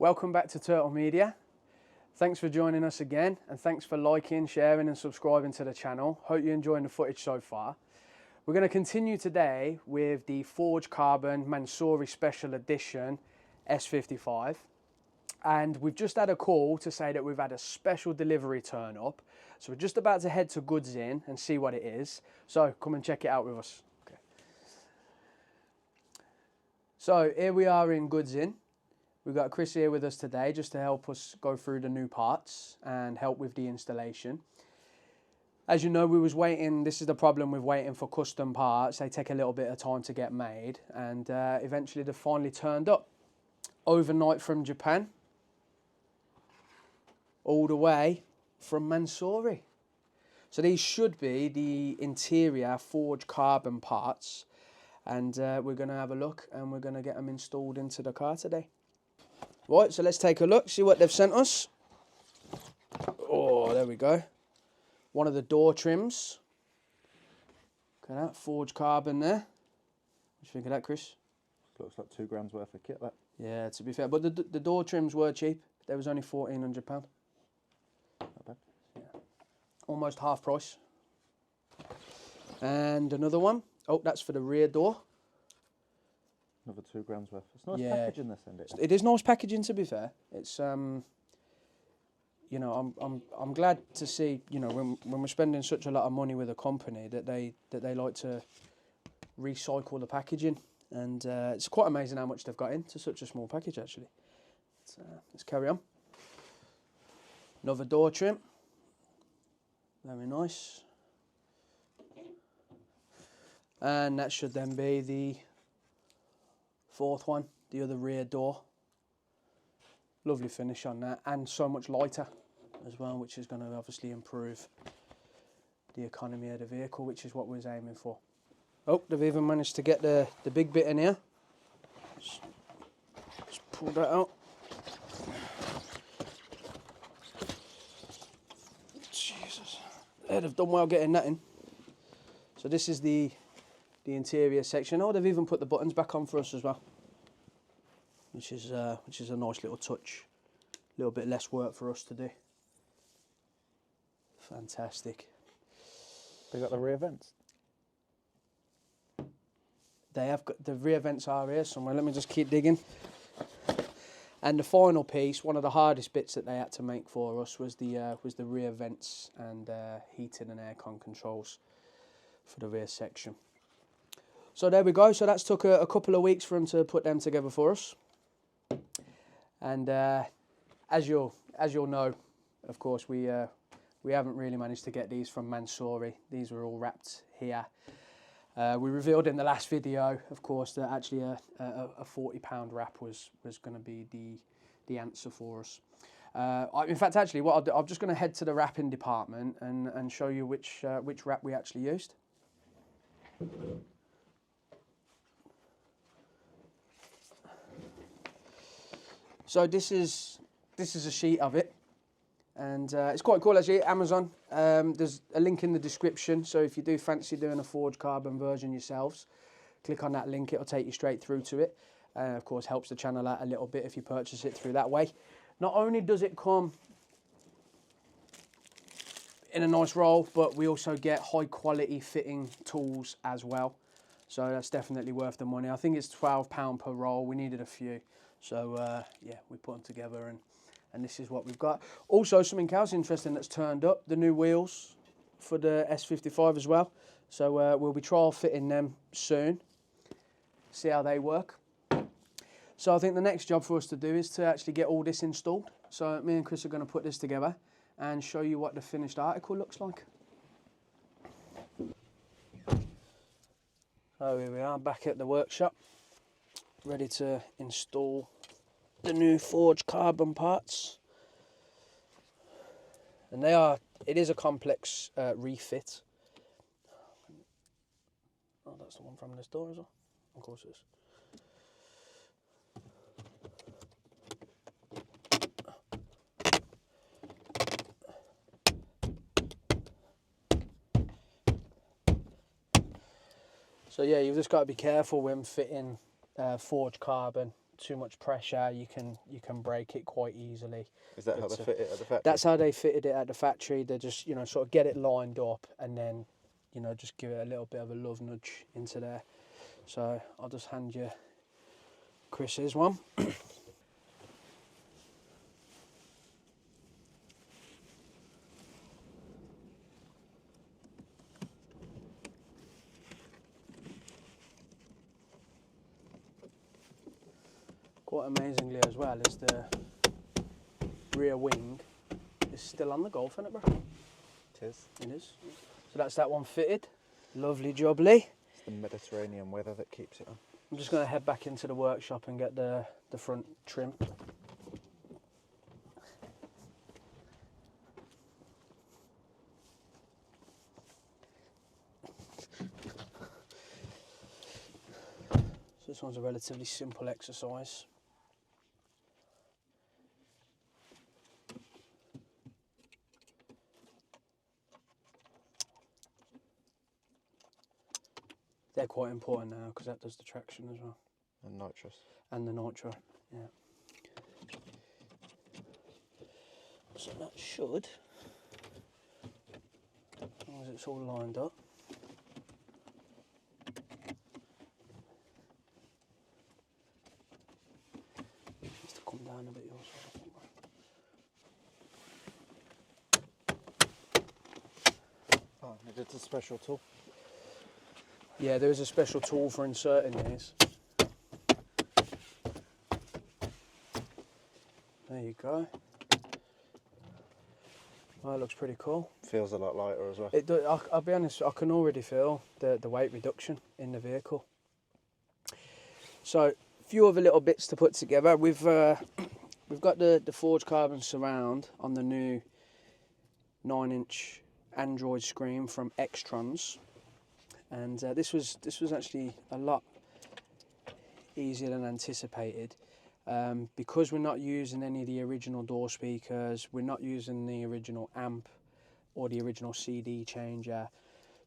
Welcome back to Turtle Media. Thanks for joining us again, and thanks for liking, sharing and subscribing to the channel. Hope you're enjoying the footage so far. We're going to continue today with the Forged Carbon Mansory Special Edition S55. And we've just had a call to say that we've had a special delivery turn up. So we're just about to head to Goods Inn and see what it is. So come and check it out with us. Okay. So here we are in Goods Inn. We've got Chris here with us today just to help us go through the new parts and help with the installation. As you know, we was waiting. This is the problem with waiting for custom parts. They take a little bit of time to get made, and eventually they finally turned up overnight from Japan, all the way from Mansory. So these should be the interior forged carbon parts, and we're going to have a look and we're going to get them installed into the car today. Right, so let's take a look, see what they've sent us. Oh, there we go. One of the door trims. Look at that, forged carbon there. What do you think of that, Chris? Looks like £2 worth of kit, that. Yeah, to be fair, but the door trims were cheap. They was only £1,400. Not bad. Yeah. Almost half price. And another one. Oh, that's for the rear door. Another £2 worth. It's nice packaging this, isn't it? It is nice packaging, to be fair. It's you know, I'm glad to see, you know, when we're spending such a lot of money with a company that they like to recycle the packaging, and it's quite amazing how much they've got into such a small package actually. Let's carry on. Another door trim. Very nice. And that should then be the fourth one, the other rear door. Lovely finish on that, and so much lighter as well, which is going to obviously improve the economy of the vehicle, which is what we're aiming for. Oh, they've even managed to get the big bit in here. Just pull that out. Jesus, they've done well getting that in. So this is the interior section. Oh, they've even put the buttons back on for us as well, which is a nice little touch. A little bit less work for us to do. Fantastic. They got the rear vents. They have got the rear vents are here somewhere. Let me just keep digging. And the final piece, one of the hardest bits that they had to make for us, was the rear vents and heating and aircon controls for the rear section. So there we go. So that's took a couple of weeks for them to put them together for us. And as you'll know, of course, we haven't really managed to get these from Mansory. These were all wrapped here. We revealed in the last video, of course, that actually a £40 wrap was going to be the answer for us. In fact, actually, what I'll do, I'm just going to head to the wrapping department and show you which wrap we actually used. So this is a sheet of it, and it's quite cool actually. Amazon. There's a link in the description, so if you do fancy doing a forged carbon version yourselves, click on that link. It'll take you straight through to it. Of course, helps the channel out a little bit if you purchase it through that way. Not only does it come in a nice roll, but we also get high quality fitting tools as well. So that's definitely worth the money. I think it's £12 per roll. We needed a few. So yeah, we put them together, and this is what we've got. Also, something else interesting that's turned up, the new wheels for the S55 as well. So we'll be trial fitting them soon, see how they work. So I think the next job for us to do is to actually get all this installed. So me and Chris are going to put this together and show you what the finished article looks like. So here we are back at the workshop, ready to install the new forged carbon parts. And it is a complex refit. Oh, that's the one from this door as well. Of course it is. So yeah, you've just got to be careful when fitting forged carbon too much pressure, you can break it quite easily. Is that how they fit it at the factory? That's how they fitted it at the factory. They just, you know, sort of get it lined up and then, you know, just give it a little bit of a love nudge into there. So I'll just hand you Chris's one. Quite amazingly as well is the rear wing is still on the Golf, isn't it, bro? It is. It is. So that's that one fitted. Lovely jubbly. It's the Mediterranean weather that keeps it on. I'm just going to head back into the workshop and get the front trim. So this one's a relatively simple exercise. They're quite important now because that does the traction as well. And nitrous. And the nitro, yeah. So that should, as long as it's all lined up. It needs to come down a bit your side, I think. Oh, it's a special tool. Yeah, there is a special tool for inserting these. There you go. Well, that looks pretty cool. Feels a lot lighter as well. It do, I'll be honest, I can already feel the weight reduction in the vehicle. So, a few other little bits to put together. We've got the forged carbon surround on the new 9-inch Android screen from Extrons. And this was actually a lot easier than anticipated, because we're not using any of the original door speakers, we're not using the original amp or the original CD changer.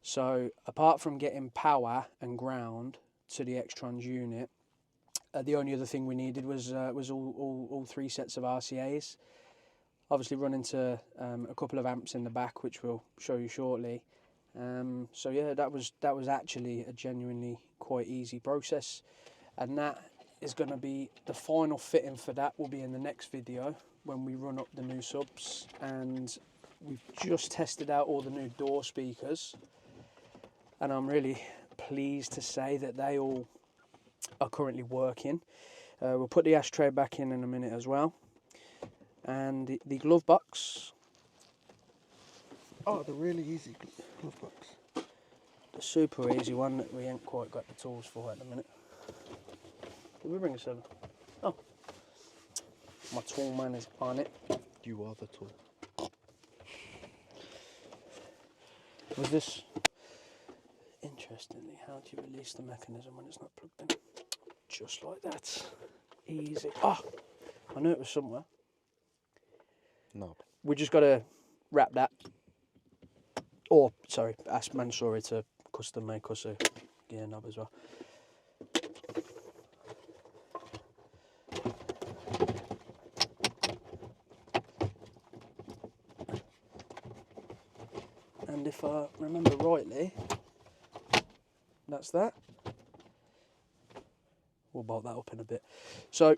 So apart from getting power and ground to the Extrons unit, the only other thing we needed was all 3 sets of RCAs. Obviously run into a couple of amps in the back, which we'll show you shortly. So yeah, that was actually a genuinely quite easy process, and that is going to be the final fitting for that will be in the next video when we run up the new subs. And we've just tested out all the new door speakers, and I'm really pleased to say that they all are currently working. We'll put the ashtray back in a minute as well, and the glove box. Oh, the really easy glove box. The super easy one that we ain't quite got the tools for at the minute. Did we bring a 7? Oh, my tool man is on it. You are the tool. Was this... Interestingly, how do you release the mechanism when it's not plugged in? Just like that. Easy. Oh, I knew it was somewhere. Knob. We just got to wrap that. Or, sorry, ask Mansory to custom make us a gear knob as well. And if I remember rightly, that's that. We'll bolt that up in a bit. So,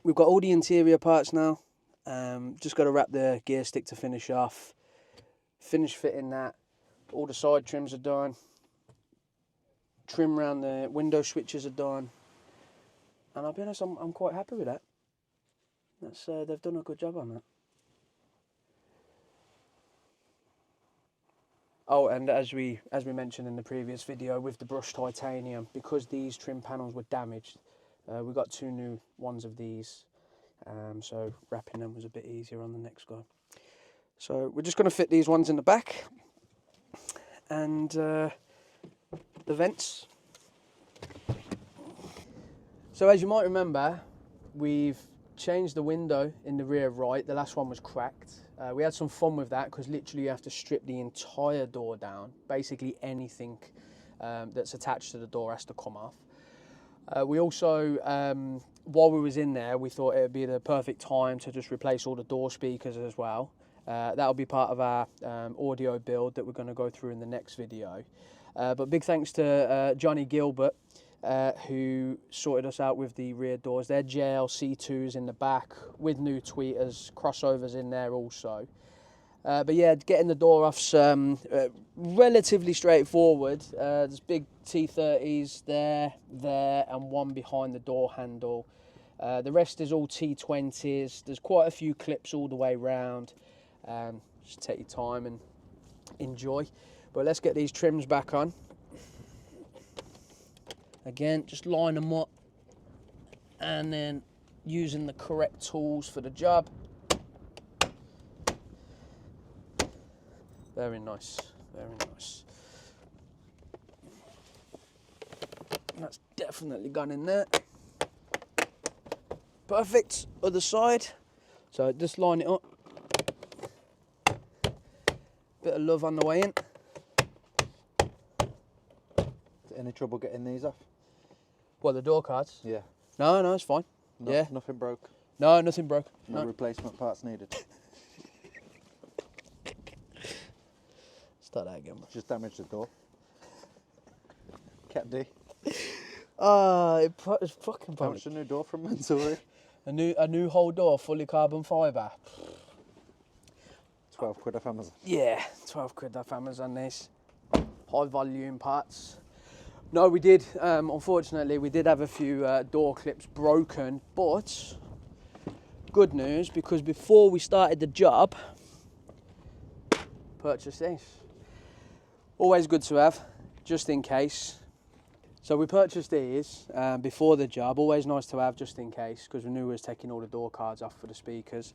we've got all the interior parts now. Just got to wrap the gear stick to finish off. Finish fitting that. All the side trims are done. Trim around the window switches are done. And I'll be honest, I'm quite happy with that. That's they've done a good job on that. Oh, and as we mentioned in the previous video, with the brushed titanium, because these trim panels were damaged, we got 2 new ones of these. So wrapping them was a bit easier on the next guy. So we're just going to fit these ones in the back, and the vents. So as you might remember, we've changed the window in the rear right. The last one was cracked. We had some fun with that because literally you have to strip the entire door down. Basically anything that's attached to the door has to come off. We also, while we was in there, we thought it would be the perfect time to just replace all the door speakers as well. That'll be part of our audio build that we're going to go through in the next video. But big thanks to Johnny Gilbert, who sorted us out with the rear doors. They're JLC2s in the back with new tweeters, crossovers in there also. But yeah, getting the door off's relatively straightforward. There's big T30s there, and one behind the door handle. The rest is all T20s. There's quite a few clips all the way round. Just take your time and enjoy. But let's get these trims back on. Again, just line them up and then using the correct tools for the job. Very nice, very nice. That's definitely gone in there. Perfect, other side. So just line it up. Bit of love on the way in. Any trouble getting these off? What, the door cards? Yeah. No, it's fine. Yeah. Nothing broke? No, nothing broke. No replacement parts needed? Start that again. Just damaged the door. Cat D. It's fucking How much a new door from Mansory? A new whole door, fully carbon fibre. 12 quid off Amazon. Yeah, 12 quid off Amazon this. High volume parts. No, we did, unfortunately, we did have a few door clips broken, but good news, because before we started the job, purchased these. Always good to have, just in case. So we purchased these before the job, always nice to have just in case, because we knew we was taking all the door cards off for the speakers.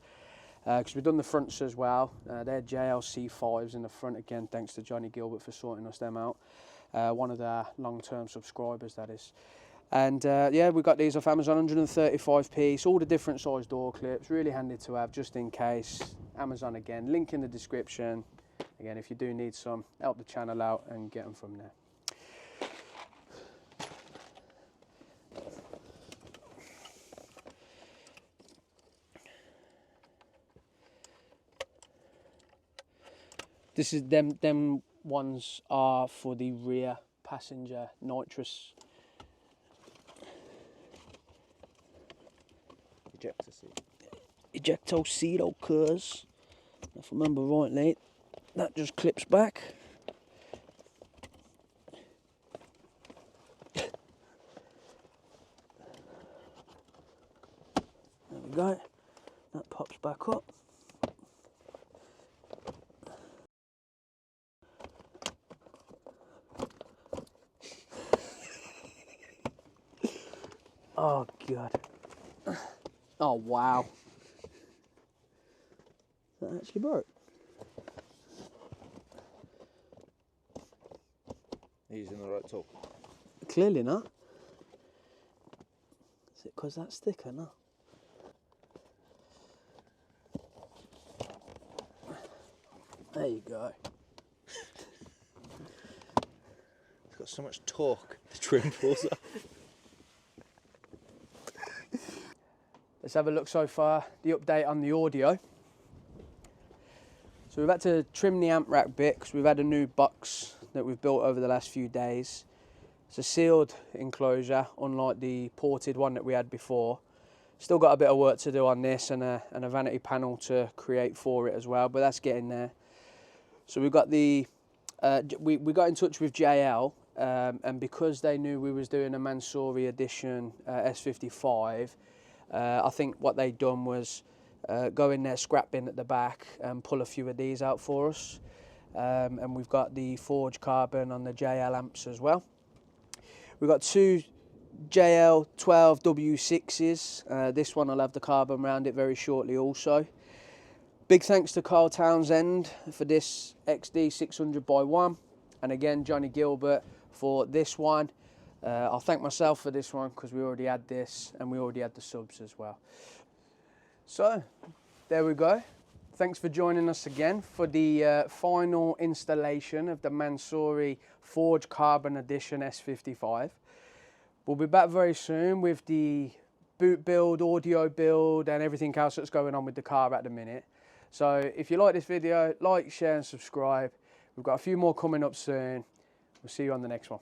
Because we've done the fronts as well. They're JLC5s in the front again, thanks to Johnny Gilbert for sorting us them out. One of their long-term subscribers, that is. And yeah, we got these off Amazon, 135 piece, all the different size door clips, really handy to have just in case. Amazon again, link in the description. Again, if you do need some, help the channel out and get them from there. This is them ones are for the rear passenger nitrous Ejector seat. ejector seat, cuz if I remember rightly, that just clips back. There we go. That pops back up. Oh God. Oh wow. That actually broke. Using the right tool. Clearly not. Is it because that's thicker? No. There you go. It's got so much torque, the trim falls off. Let's have a look so far, the update on the audio. So we've had to trim the amp rack bit because we've had a new box that we've built over the last few days. It's a sealed enclosure, unlike the ported one that we had before. Still got a bit of work to do on this and a vanity panel to create for it as well, but that's getting there. So we've got the, we got in touch with JL, and because they knew we was doing a Mansory edition S55, I think what they'd done was go in their scrap bin at the back and pull a few of these out for us. And we've got the forged carbon on the JL amps as well. We've got two JL 12W6s. This one will have the carbon around it very shortly also. Big thanks to Carl Townsend for this XD 600x1. And again, Johnny Gilbert for this one. I'll thank myself for this one because we already had this and we already had the subs as well. So, there we go. Thanks for joining us again for the final installation of the Mansory Forged Carbon Edition S55. We'll be back very soon with the boot build, audio build, and everything else that's going on with the car at the minute. So if you like this video, like, share and subscribe. We've got a few more coming up soon. We'll see you on the next one.